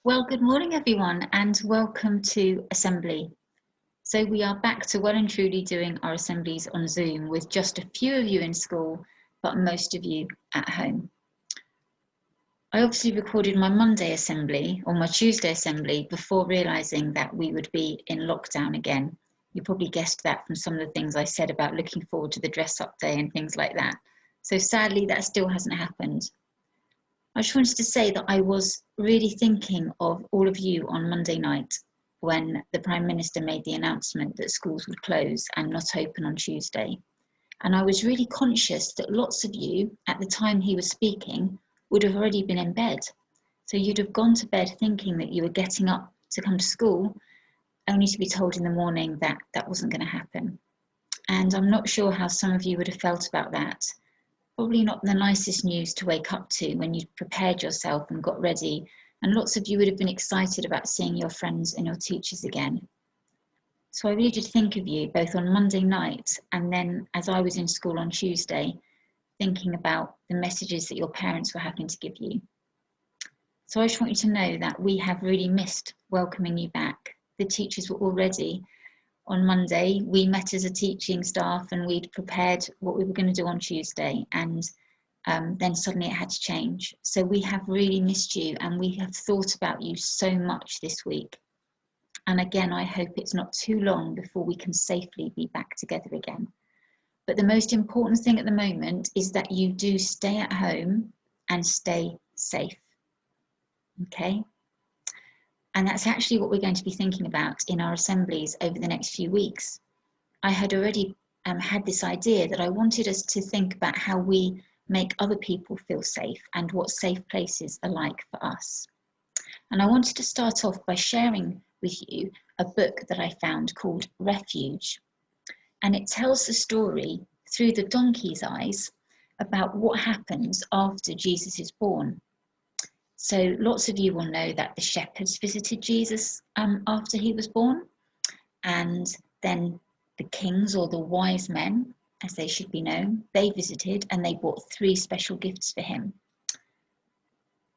Well, good morning, everyone, and welcome to Assembly. So we are back to well and truly doing our assemblies on Zoom with just a few of you in school, but most of you at home. I obviously recorded my Monday assembly or my Tuesday assembly before realising that we would be in lockdown again. You probably guessed that from some of the things I said about looking forward to the dress-up day and things like that. So sadly, that still hasn't happened. I just wanted to say that I was really thinking of all of you on Monday night when the Prime Minister made the announcement that schools would close and not open on Tuesday. And I was really conscious that lots of you, at the time he was speaking, would have already been in bed. So you'd have gone to bed thinking that you were getting up to come to school, only to be told in the morning that that wasn't going to happen. And I'm not sure how some of you would have felt about that. Probably not the nicest news to wake up to when you'd prepared yourself and got ready, and lots of you would have been excited about seeing your friends and your teachers again. So I really did think of you both on Monday night and then as I was in school on Tuesday, thinking about the messages that your parents were having to give you. So I just want you to know that we have really missed welcoming you back. The teachers were all ready. On Monday, we met as a teaching staff and we'd prepared what we were going to do on Tuesday, and then suddenly it had to change. So we have really missed you and we have thought about you so much this week. And again, I hope it's not too long before we can safely be back together again. But the most important thing at the moment is that you do stay at home and stay safe. Okay? And that's actually what we're going to be thinking about in our assemblies over the next few weeks. I had already had this idea that I wanted us to think about how we make other people feel safe and what safe places are like for us. And I wanted to start off by sharing with you a book that I found called Refuge. And it tells the story through the donkey's eyes about what happens after Jesus is born. So lots of you will know that the shepherds visited Jesus after he was born, and then the kings, or the wise men, as they should be known, they visited and they brought 3 special gifts for him.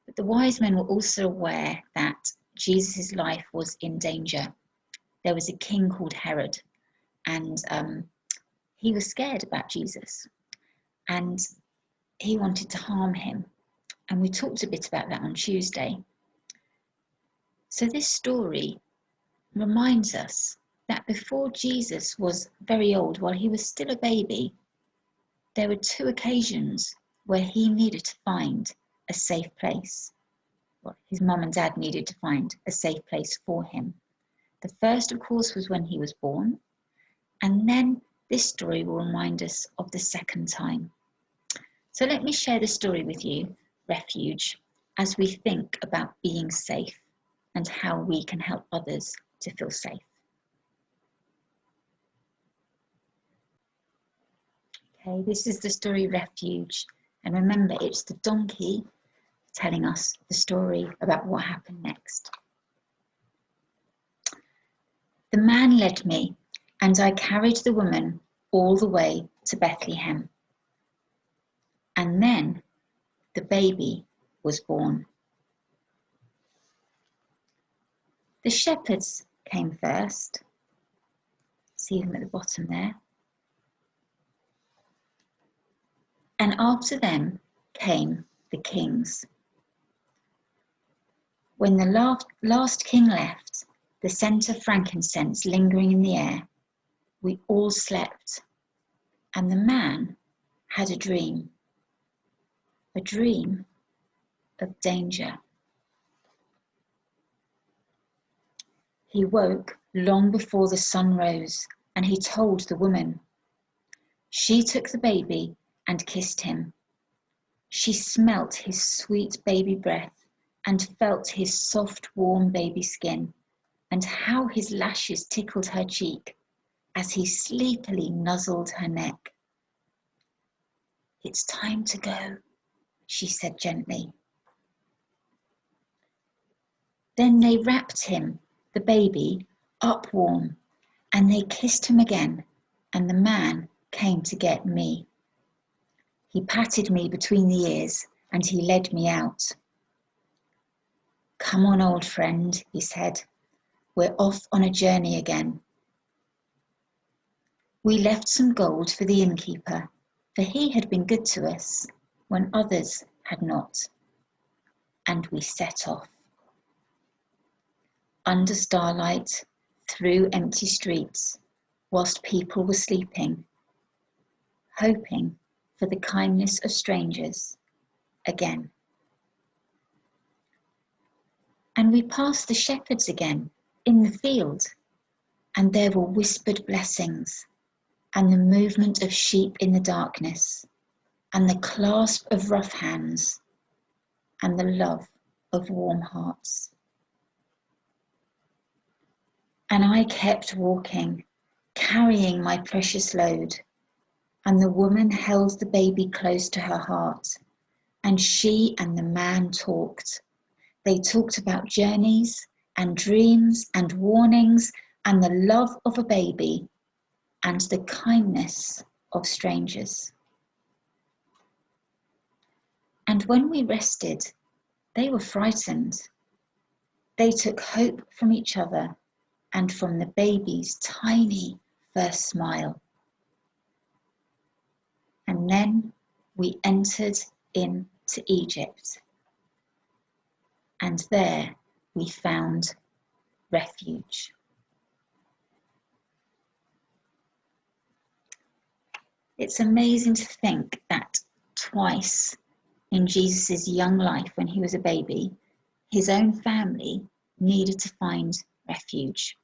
But the wise men were also aware that Jesus' life was in danger. There was a king called Herod, and he was scared about Jesus, and he wanted to harm him. And we talked a bit about that on Tuesday. So this story reminds us that before Jesus was very old, while he was still a baby, there were 2 occasions where he needed to find a safe place. Well, his mum and dad needed to find a safe place for him. The first, of course, was when he was born. And then this story will remind us of the second time. So let me share the story with you, Refuge, as we think about being safe and how we can help others to feel safe. Okay, this is the story Refuge, and remember, it's the donkey telling us the story about what happened next. The man led me, and I carried the woman all the way to Bethlehem. And then the baby was born. The shepherds came first. See them at the bottom there. And after them came the kings. When the last king left, the scent of frankincense lingering in the air, we all slept, and the man had a dream of danger. He woke long before the sun rose, and he told the woman. She took the baby and kissed him. She smelt his sweet baby breath and felt his soft, warm baby skin, and how his lashes tickled her cheek as he sleepily nuzzled her neck. "It's time to go," she said gently. Then they wrapped him, the baby, up warm, and they kissed him again, and the man came to get me. He patted me between the ears, and he led me out. "Come on, old friend," he said. "We're off on a journey again." We left some gold for the innkeeper, for he had been good to us when others had not. And we set off. Under starlight, through empty streets, whilst people were sleeping, hoping for the kindness of strangers again. And we passed the shepherds again in the field, and there were whispered blessings, and the movement of sheep in the darkness, and the clasp of rough hands, and the love of warm hearts. And I kept walking, carrying my precious load, and the woman held the baby close to her heart, and she and the man talked. They talked about journeys and dreams and warnings and the love of a baby and the kindness of strangers. And when we rested, they were frightened. They took hope from each other and from the baby's tiny first smile. And then we entered into Egypt. And there we found refuge. It's amazing to think that twice in Jesus' young life, when he was a baby, his own family needed to find refuge.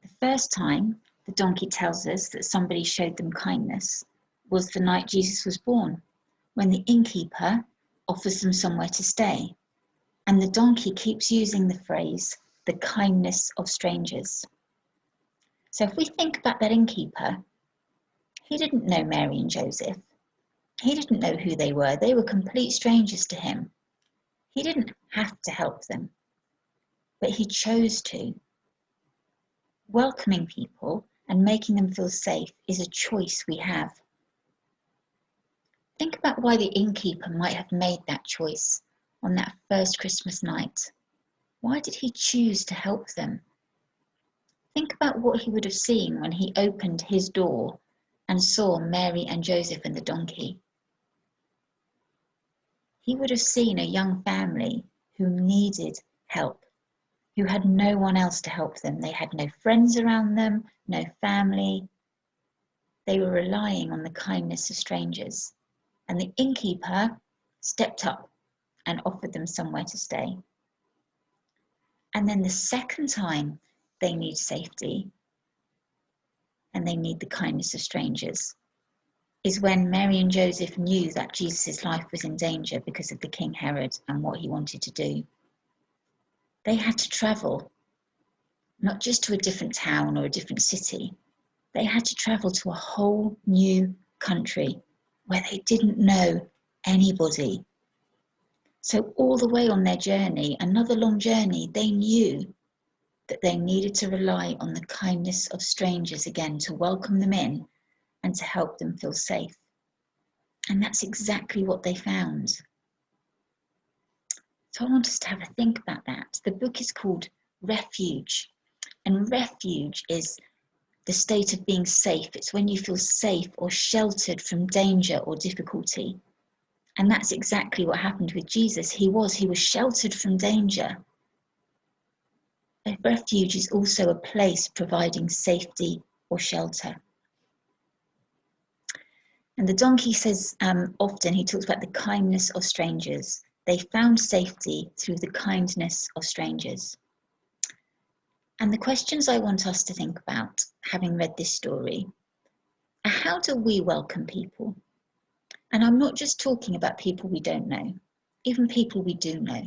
The first time, the donkey tells us that somebody showed them kindness, was the night Jesus was born, when the innkeeper offers them somewhere to stay. And the donkey keeps using the phrase, the kindness of strangers. So if we think about that innkeeper, he didn't know Mary and Joseph. He didn't know who they were. They were complete strangers to him. He didn't have to help them, but he chose to. Welcoming people and making them feel safe is a choice we have. Think about why the innkeeper might have made that choice on that first Christmas night. Why did he choose to help them? Think about what he would have seen when he opened his door and saw Mary and Joseph and the donkey. He would have seen a young family who needed help, who had no one else to help them. They had no friends around them, no family. They were relying on the kindness of strangers. And the innkeeper stepped up and offered them somewhere to stay. And then the second time they need safety and they need the kindness of strangers is when Mary and Joseph knew that Jesus' life was in danger because of the King Herod and what he wanted to do. They had to travel, not just to a different town or a different city. They had to travel to a whole new country where they didn't know anybody. So all the way on their journey, another long journey, they knew that they needed to rely on the kindness of strangers again to welcome them in and to help them feel safe. And that's exactly what they found. So I want us to have a think about that. The book is called Refuge, and refuge is the state of being safe. It's when you feel safe or sheltered from danger or difficulty. And that's exactly what happened with Jesus. He was sheltered from danger. A refuge is also a place providing safety or shelter. And the donkey says often, he talks about the kindness of strangers. They found safety through the kindness of strangers. And the questions I want us to think about, having read this story, are how do we welcome people? And I'm not just talking about people we don't know, even people we do know.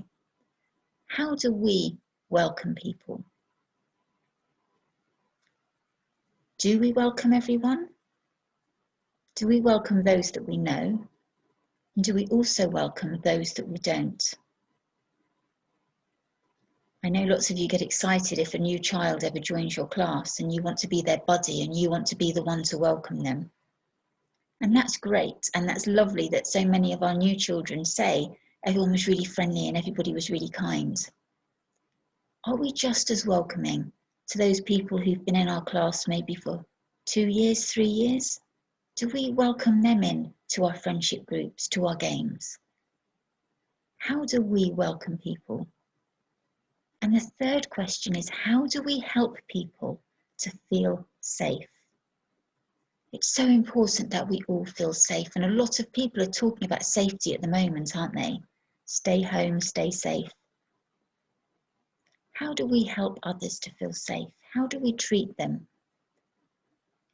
How do we welcome people? Do we welcome everyone? Do we welcome those that we know? And do we also welcome those that we don't? I know lots of you get excited if a new child ever joins your class and you want to be their buddy and you want to be the one to welcome them. And that's great, and that's lovely that so many of our new children say, everyone was really friendly and everybody was really kind? Are we just as welcoming to those people who've been in our class maybe for 2 years, 3 years? Do we welcome them in to our friendship groups, to our games? How do we welcome people? And the third question is, how do we help people to feel safe? It's so important that we all feel safe. And a lot of people are talking about safety at the moment, aren't they? Stay home, stay safe. How do we help others to feel safe? How do we treat them?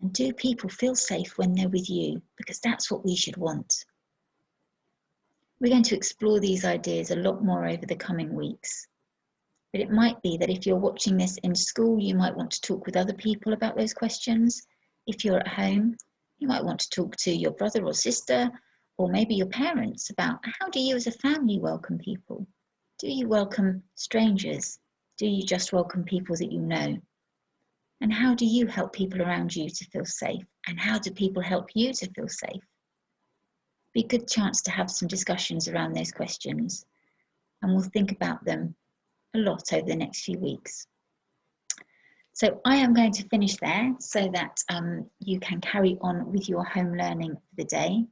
And do people feel safe when they're with you? Because that's what we should want. We're going to explore these ideas a lot more over the coming weeks. But it might be that if you're watching this in school, you might want to talk with other people about those questions. If you're at home, you might want to talk to your brother or sister, or maybe your parents about how do you as a family welcome people? Do you welcome strangers? Do you just welcome people that you know? And how do you help people around you to feel safe? And how do people help you to feel safe? Be a good chance to have some discussions around those questions, and we'll think about them a lot over the next few weeks. So I am going to finish there so that you can carry on with your home learning for the day.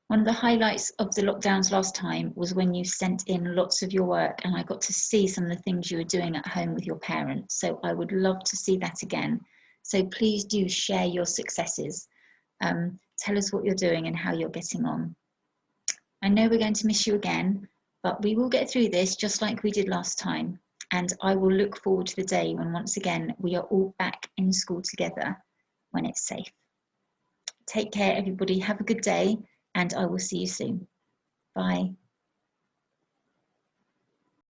One of the highlights of the lockdowns last time was when you sent in lots of your work, and I got to see some of the things you were doing at home with your parents. So I would love to see that again. So please do share your successes. Tell us what you're doing and how you're getting on. I know we're going to miss you again, but we will get through this just like we did last time. And I will look forward to the day when once again we are all back in school together when it's safe. Take care, everybody. Have a good day, and I will see you soon. Bye.